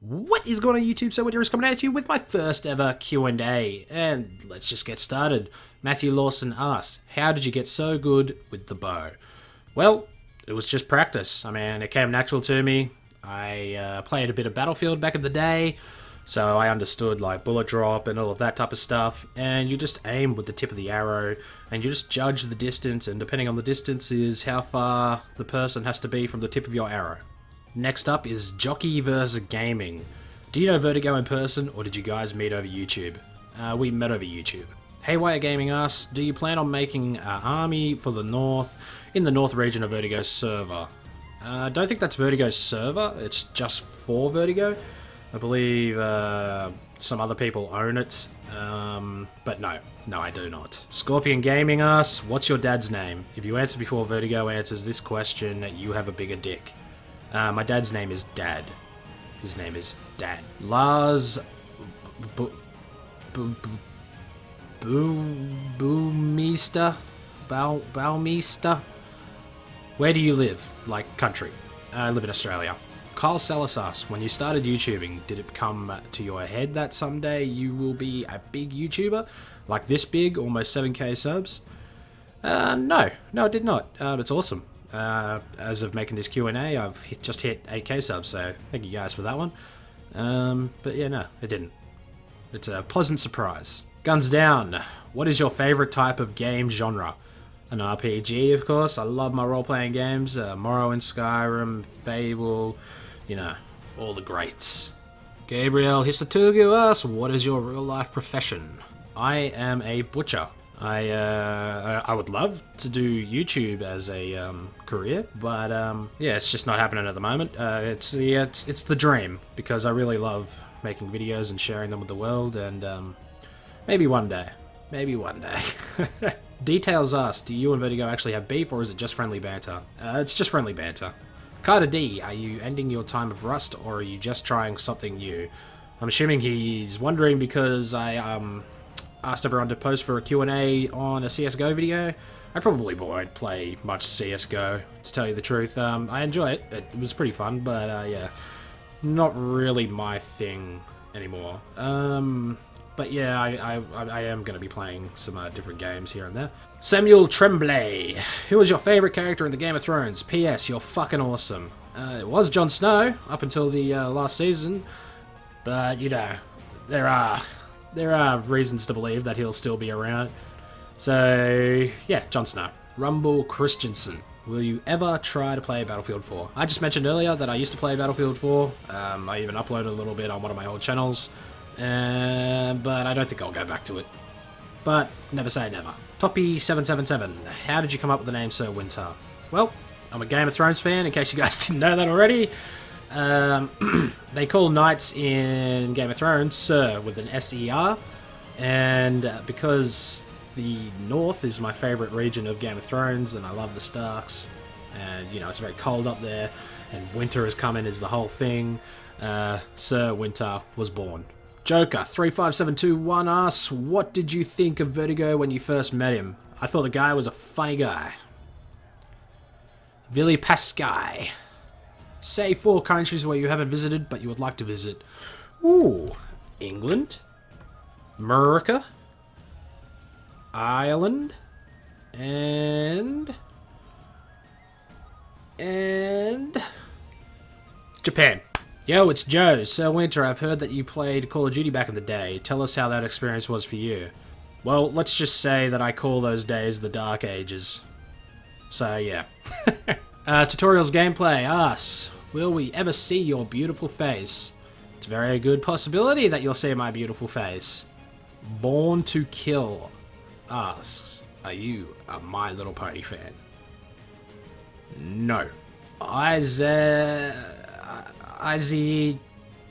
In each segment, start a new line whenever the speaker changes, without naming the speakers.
What is going on YouTube? So Winter is coming at you with my first ever Q&A. And let's just get started. Matthew Lawson asks, how did you get so good with the bow? Well, it was just practice. I mean, it came natural to me. I played a bit of Battlefield back in the day, so I understood like bullet drop and all of that type of stuff. And you just aim with the tip of the arrow, and you just judge the distance, and depending on the distance is how far the person has to be from the tip of your arrow. Next up is Jockey vs. Gaming. Do you know Vertigo in person, or did you guys meet over YouTube? We met over YouTube. Haywire Gaming asks, do you plan on making an army for the North in the North region of Vertigo's server? I don't think that's Vertigo's server, it's just for Vertigo. I believe some other people own it, but no, I do not. Scorpion Gaming asks, what's your dad's name? If you answer before Vertigo answers this question, you have a bigger dick. My dad's name is Dad. His name is Dad. Lars Boomeister? Baumeister? Where do you live? Like, country. I live in Australia. Kyle Sellis asks, when you started YouTubing, did it come to your head that someday you will be a big YouTuber? Like this big, almost 7k subs? No, it did not. It's awesome. As of making this Q&A, I've just hit 8k subs, so thank you guys for that one. But yeah, no, it didn't. It's a pleasant surprise. Guns down. What is your favorite type of game genre? An RPG, of course. I love my role-playing games. Morrowind, Skyrim, Fable, you know, all the greats. Gabriel Hisatugu asks, what is your real-life profession? I am a butcher. I would love to do YouTube as a career, but yeah, it's just not happening at the moment. It's the dream, because I really love making videos and sharing them with the world, and maybe one day. Details asked, do you and Vertigo actually have beef, or is it just friendly banter? It's just friendly banter. Carter D, are you ending your time of Rust, or are you just trying something new? I'm assuming he's wondering because I asked everyone to post for a Q&A on a CSGO video. I probably won't play much CSGO, to tell you the truth. I enjoy it. It was pretty fun, but yeah, not really my thing anymore. But yeah, I am going to be playing some different games here and there. Samuel Tremblay, who was your favourite character in the Game of Thrones? P.S. You're fucking awesome. It was Jon Snow up until the last season, but you know, there are reasons to believe that he'll still be around. So yeah, Jon Snow. Rumble Christensen, will you ever try to play Battlefield 4? I just mentioned earlier that I used to play Battlefield 4. I even uploaded a little bit on one of my old channels. But I don't think I'll go back to it. But never say never. Toppy777, how did you come up with the name Sir Winter? Well, I'm a Game of Thrones fan, in case you guys didn't know that already. They call knights in Game of Thrones Sir with an S-E-R, and because the North is my favourite region of Game of Thrones, and I love the Starks, and you know, it's very cold up there, and winter is coming is the whole thing, Sir Winter was born. Joker 35721 asks, what did you think of Vertigo when you first met him? I thought the guy was a funny guy. Vili Pascal, say 4 countries where you haven't visited but you would like to visit. Ooh, England, America, Ireland, and Japan. Yo, it's Joe. Sir Winter, I've heard that you played Call of Duty back in the day. Tell us how that experience was for you. Well, let's just say that I call those days the Dark Ages. So, yeah. Tutorials Gameplay asks, will we ever see your beautiful face? It's a very good possibility that you'll see my beautiful face. Born to Kill asks, are you a My Little Pony fan? No.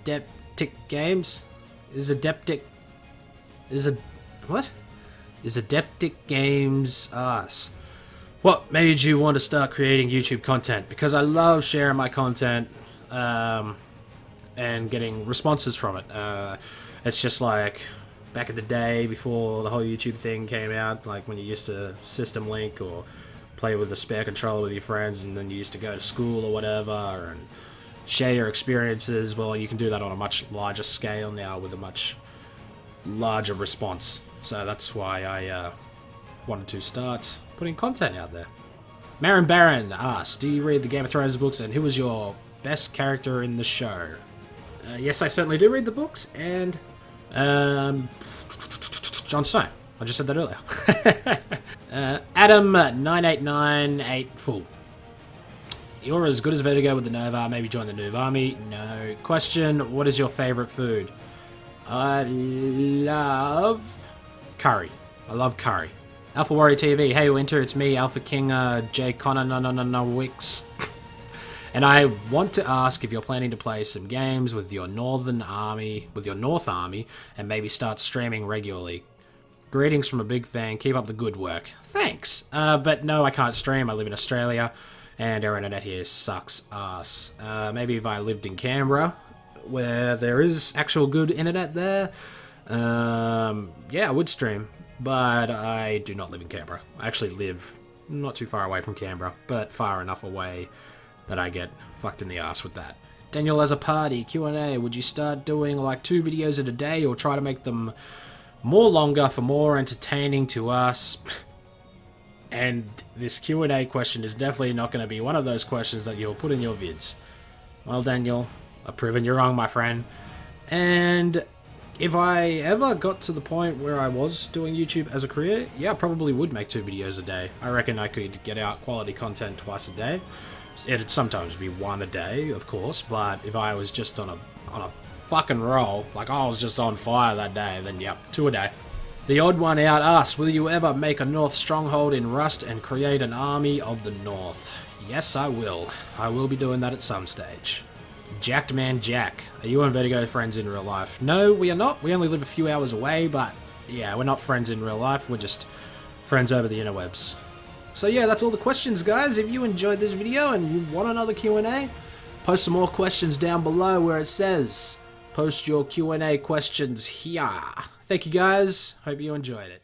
Deptic Games? Is Adeptic Games asks, what made you want to start creating YouTube content? Because I love sharing my content and getting responses from it. It's just like back in the day before the whole YouTube thing came out, like when you used to system link or play with a spare controller with your friends, and then you used to go to school or whatever, and share your experiences, well, you can do that on a much larger scale now with a much larger response. So that's why I wanted to start putting content out there. Marin Baron asks, do you read the Game of Thrones books, and who was your best character in the show? Yes, I certainly do read the books, and Jon Snow. I just said that earlier. Adam9898 Full. You're as good as Vertigo with the Nova. Maybe join the Noob Army. No. Question, what is your favourite food? I love curry. I love curry. Alpha Warrior TV. Hey, Winter, it's me, Alpha King J. Connor, no, Wix. And I want to ask if you're planning to play some games with your North Army, and maybe start streaming regularly. Greetings from a big fan. Keep up the good work. Thanks. But no, I can't stream. I live in Australia, and our internet here sucks ass. Maybe if I lived in Canberra, where there is actual good internet there, yeah, I would stream. But I do not live in Canberra. I actually live not too far away from Canberra, but far enough away that I get fucked in the ass with that. Daniel as a party, Q&A, would you start doing like 2 videos in a day or try to make them more longer for more entertaining to us? And this Q&A question is definitely not going to be one of those questions that you'll put in your vids. Well, Daniel, I've proven you wrong, my friend. And if I ever got to the point where I was doing YouTube as a career, yeah, I probably would make 2 videos a day. I reckon I could get out quality content twice a day. It'd sometimes be 1 a day, of course, but if I was just on a fucking roll, like I was just on fire that day, then yep, 2 a day. The odd one out asks, will you ever make a North Stronghold in Rust and create an army of the North? Yes, I will. I will be doing that at some stage. Jacked Man Jack, are you and Vertigo friends in real life? No, we are not. We only live a few hours away, but yeah, we're not friends in real life. We're just friends over the interwebs. So yeah, that's all the questions, guys. If you enjoyed this video and you want another Q&A, post some more questions down below where it says, post your Q&A questions here. Thank you, guys. Hope you enjoyed it.